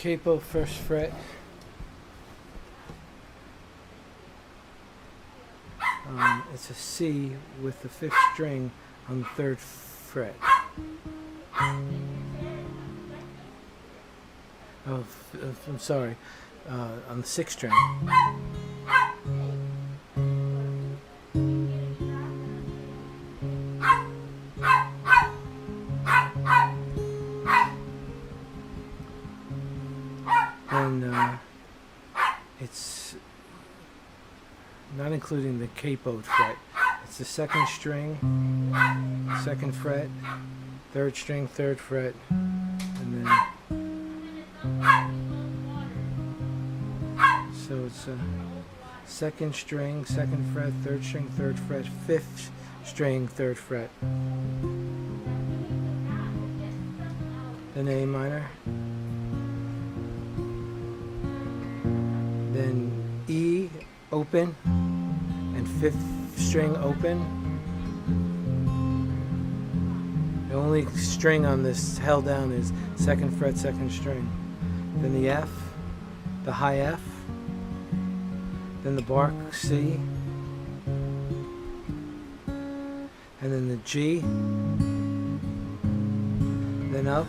capo, first fret. It's a C with the 5th string on the 3rd fret. Oh, I'm sorry, on the 6th string. And it's not including the capoed fret. It's the 2nd string, 2nd fret, 3rd string, 3rd fret, and then so it's a 2nd string, 2nd fret, 3rd string, 3rd fret, 5th string, 3rd fret. Then A minor. Then E open and 5th string open. The only string on this held down is 2nd fret, 2nd string. Then the F, the high F, then the bark C, and then the G, then up,